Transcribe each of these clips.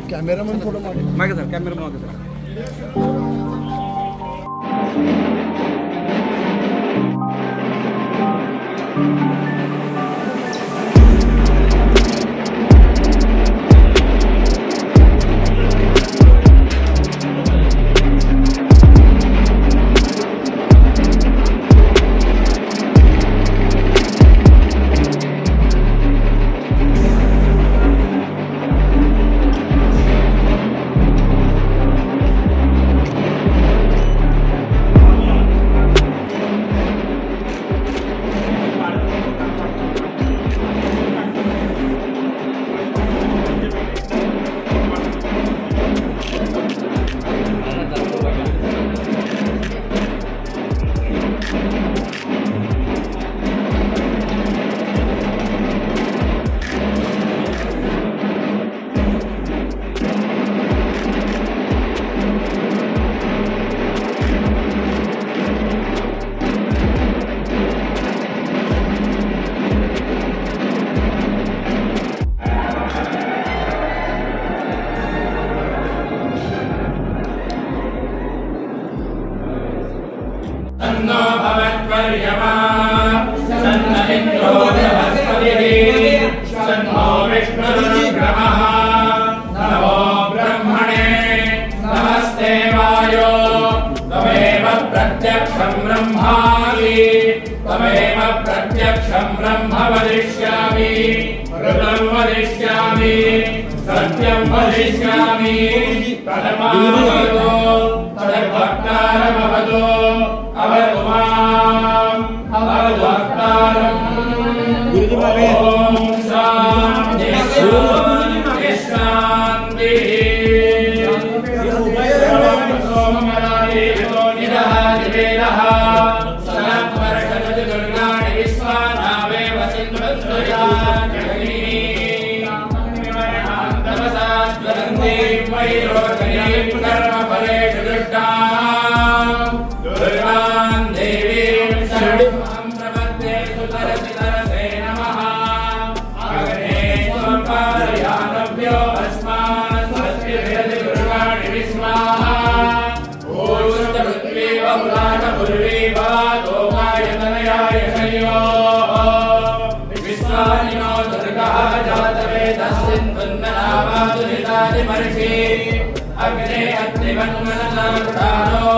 Cameraman थोडं मागे sir, cameraman मागे सर. तन्नो भवत्वर्यमा तन्न इन्द्रो बृहस्पतिः तन्नो विष्णुरुक्रमः नमो ब्रह्मणे नमस्ते वायो त्वमेव प्रत्यक्षं ब्रह्मासि त्वमेव प्रत्यक्षं ब्रह्म वदिष्यामि ऋतं वदिष्यामि सत्यं वदिष्यामि तदमावदो तद्भक्तारमवदो अवतुमाम् अवद्भक्तारम् ॐ शान्ति शान्तिः सोममरायेतो निरः दिवेदः सनत्वर्षदति दुर्गाणि विश्वानावेव सिन्धुभद्रया तपसा ज्वलन्तीं वैरोचनीं कर्मफलेषु दृष्टाम् दुर्गां देवीं शरणं प्रपद्ये सुतरसितरसे नमः अग्ने त्वं पारयानभ्यो अस्मान् स्वस्ति विरति दुर्गाणि विश्वाः ऊर्ध्वपृथ्वी बहुलाट पूर्वी वातोकायतनयाय शयोः विश्वानिनो दुर्गः जातवेदस्सिन्धुन्ननावातु नितादिमर्षि अग्ने अग्निवन्मनसा कृतानो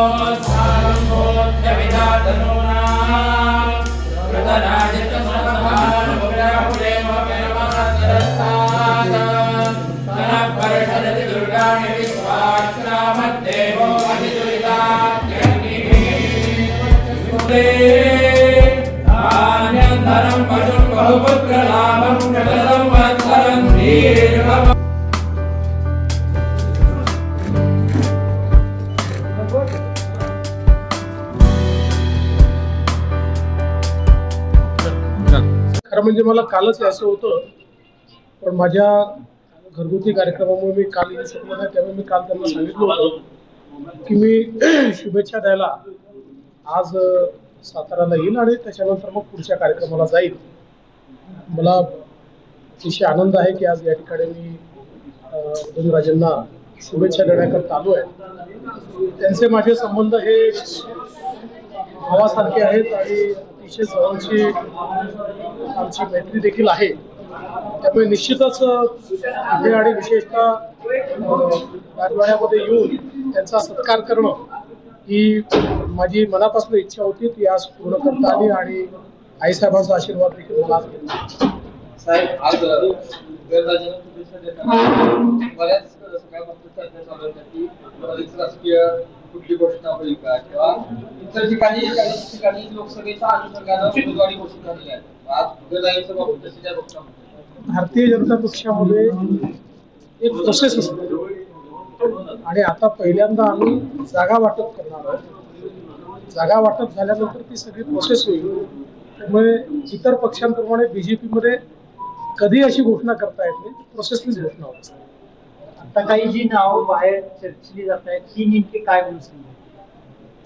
खरं म्हणजे मला कालच यायचं होतं, पण माझ्या घरगुती कार्यक्रमामुळे मी काल येऊ शकलो नाही. त्यामुळे मी काल त्यांना सांगितलं होतं की मी शुभेच्छा द्यायला आज साताराला येईल आणि त्याच्यानंतर मग पुढच्या कार्यक्रमाला जाईल. मला अतिशय आनंद आहे की आज या ठिकाणी मी उदयनराजेंना शुभेच्छा देण्याकरता आलो आहे. त्यांचे माझे संबंध हे भावासारखे आहेत आणि अतिशय जवळची आमची मैत्री देखील आहे. त्यामुळे निश्चितच इथे आणि विशेषतः राजवाड्यामध्ये येऊन त्यांचा सत्कार करणं ही माझी मनापासून इच्छा होती. ती आज पूर्ण करता आली आणि आईसाहेबांचा आशीर्वाद देखील मला आज साहेब आज बऱ्याच सगळ्या गोष्टी चर्चा चालू होत्या की राजकीय कुठली घोषणा होईल का किंवा इतर ठिकाणी लोकसभेच्या अनुषंगाने उमेदवारी घोषित झालेली आहे. आज उमेदवारीच्या बाबतीत तशी त्या घोषणा भारतीय जनता पक्षामध्ये एक प्रोसेस असते आणि आता पहिल्यांदा आम्ही जागा वाटप करणार आहोत. जागा वाटप झाल्यानंतर ती सगळी प्रोसेस होईल. त्यामुळे इतर पक्षांप्रमाणे बीजेपी मध्ये कधी अशी घोषणा करता येत नाही, प्रोसेसनीच घोषणा होत असते. आता काही जी नावं बाहेर चर्चेली जात आहेत ती नेमकी काय म्हणून सांगा?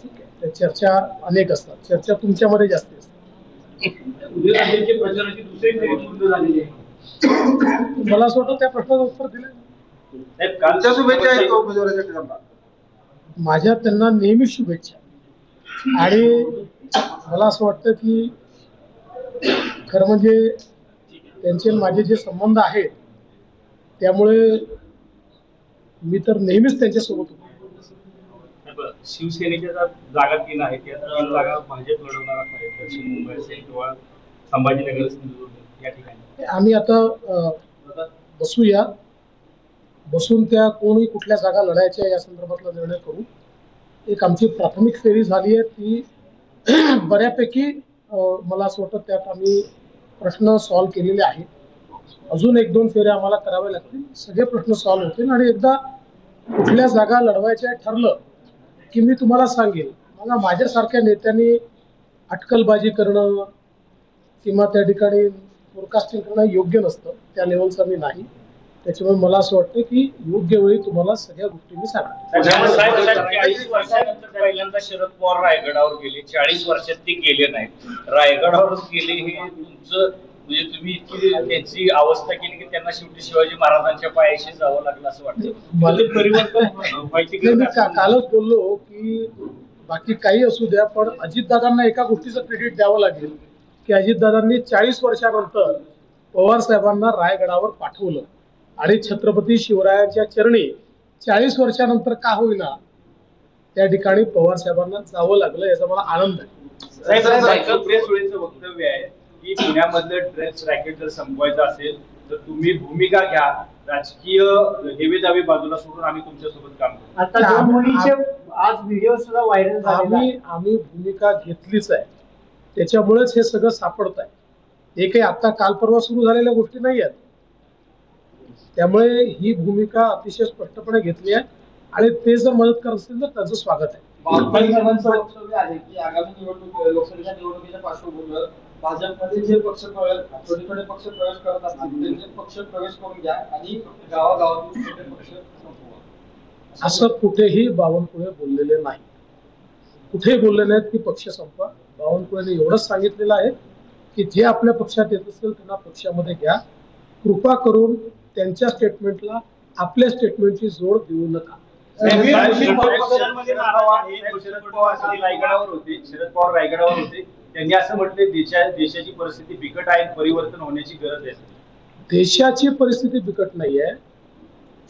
ठीक आहे, त्या चर्चा अनेक असतात. चर्चा तुमच्यामध्ये जास्त असते. उदयनराजेंच्या प्रचाराची दुसरी फेरी पूर्ण झालेली आहे. मला असं वाटतं त्या प्रश्नाचं उत्तर दिलं. साहेब, कालच्या शुभेच्छा आहेत उमेदवाराच्या ठिकाणी. माझ्या त्यांना नेहमी शुभेच्छा. आणि मला असं वाटतं की खरं म्हणजे त्यांचे माझे जे संबंध आहेत त्यामुळे मी तर नेहमीच त्यांच्यासोबत होतो. शिवसेनेच्या जागा 3 आहेत, त्या 3 जागा भाजप लढवणार आहेत. दक्षिण मुंबई असेल किंवा संभाजीनगर सिंधुदुर्ग या ठिकाणी आम्ही आता बसूया, बसून त्या कोणी कुठल्या जागा लढायच्या या संदर्भातला निर्णय करू. एक आमची प्राथमिक फेरी झाली आहे ती बऱ्यापैकी मला असं वाटतं त्यात आम्ही प्रश्न सॉल्व्ह केलेले आहेत. अजून 1-2 फेऱ्या आम्हाला कराव्या लागतील, सगळे प्रश्न सॉल्व्ह होतील आणि एकदा कुठल्या जागा लढवायच्या ठरलं की मी तुम्हाला सांगेन. मला माझ्यासारख्या नेत्यांनी अटकलबाजी करणं किंवा त्या ठिकाणी फोरकास्टिंग करणं योग्य नसतं, त्या लेवलचा मी नाही. त्याच्यामुळे मला असं वाटतं की योग्य वेळी तुम्हाला सगळ्या गोष्टी मी सांगतो. 40 वर्षानंतर पहिल्यांदा शरद पवार रायगडावर गेले. 40 वर्षात ते गेले नाहीत, रायगडावर गेले. हे तुमचं म्हणजे तुम्ही इतकी त्यांची अवस्था केली की त्यांना शेवटी शिवाजी महाराजांच्या पायाशी जावं लागलं असं वाटतं. मला परिवर्तन व्हायची गरज मी आहे. कालच बोललो की बाकी काही असू द्या पण अजितदादांना एका गोष्टीचं क्रेडिट द्यावं लागेल की अजितदादांनी 40 वर्षानंतर पवार साहेबांना रायगडावर पाठवलं आणि छत्रपती शिवरायांच्या चरणी 40 वर्षानंतर का होईना त्या ठिकाणी पवार साहेबांना जावं लागलं, याचा मला आनंद आहे. साहेब, प्रेस वेळेचं वक्तव्य आहे की पुण्यामधलं ड्रग्स रॅकेट जर संपवायचं असेल तर तुम्ही भूमिका घ्या, राजकीय हेवेदावे बाजूला सोडून आम्ही तुमच्यासोबत काम करू. आता 2 मुलींचे आज व्हिडिओ सुद्धा व्हायरल झाले. आम्ही भूमिका घेतलीच आहे, त्याच्यामुळेच हे सगळं सापडत आहे. हे काही आता काल परवा सुरू झालेल्या गोष्टी नाही आहेत. त्यामुळे ही भूमिका अतिशय स्पष्टपणे घेतली आहे आणि ते जर मदत करत असतील तर त्यांचं स्वागत आहे. बावनकुळे साहेबांचं वक्तव्य आहे की आगामी निवडणूक लोकसभेच्या निवडणुकीच्या पार्श्वभूमीवर भाजपमध्ये जे पक्ष छोटे छोटे पक्ष प्रवेश करत असतील त्यांचे पक्ष प्रवेश करून घ्या आणि गावागावातील छोटे पक्ष संपवा. असं कुठेही बावनकुळे बोललेले नाही, कुठेही बोलले नाहीत की पक्ष संपवा. बावनकुळेने एवढंच सांगितलेलं आहे की जे आपल्या पक्षात येत असेल त्यांना पक्षामध्ये घ्या, कृपा करून त्यांच्या स्टेटमेंटला आपल्या स्टेटमेंटची जोड देऊ नका. शरद पवार रायगडावर होते, त्यांनी असं म्हटले देशाची परिस्थिती बिकट आहे, परिवर्तन होण्याची गरज आहे. देशाची परिस्थिती बिकट नाही आहे,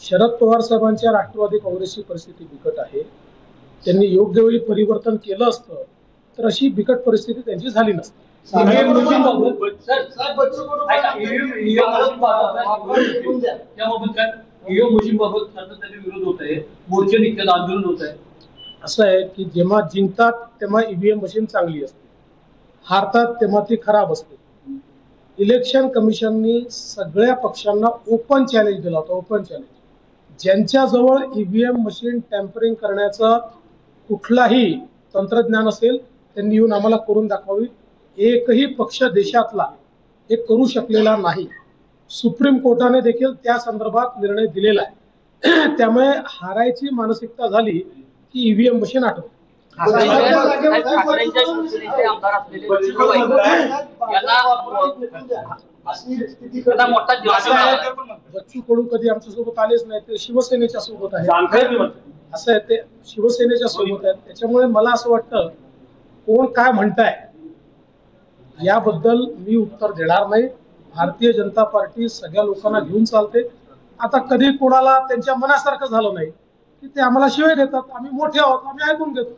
शरद पवार साहेबांच्या राष्ट्रवादी काँग्रेसची परिस्थिती बिकट आहे. त्यांनी योग्य वेळी परिवर्तन केलं असतं तर अशी बिकट परिस्थिती त्यांची झाली नसती. विरोध होत आहे, मोर्चे निघतात, आंदोलन होत आहे. असं आहे की जेव्हा जिंकतात तेव्हा ईव्हीएम मशीन चांगली असते, हारतात तेव्हा ती खराब असते. इलेक्शन कमिशननी सगळ्या पक्षांना ओपन चॅलेंज दिला होता, ओपन चॅलेंज. ज्यांच्याजवळ ईव्हीएम मशीन टॅम्परिंग करण्याचं कुठलाही तंत्रज्ञान असेल त्यांनी येऊन आम्हाला करून दाखवावी. एकही पक्ष देशातला हे करू शकलेला नाही. सुप्रीम कोर्टाने देखील त्या संदर्भात निर्णय दिलेला आहे. त्यामुळे हारायची मानसिकता झाली की ईव्हीएम मशीन आठवते. बच्चू कडू कधी आमच्या सोबत आलेच नाही, ते शिवसेनेच्या सोबत आहे. असं आहे, ते शिवसेनेच्या सोबत आहेत. त्याच्यामुळे मला असं वाटतं कोण काय म्हणताय याबद्दल मी उत्तर देणार नाही. भारतीय जनता पार्टी सगळ्या लोकांना घेऊन चालते. आता कधी कोणाला त्यांच्या मनासारखं झालं नाही की ते आम्हाला शिवाय देतात, आम्ही मोठे आहोत, आम्ही ऐकून घेतो.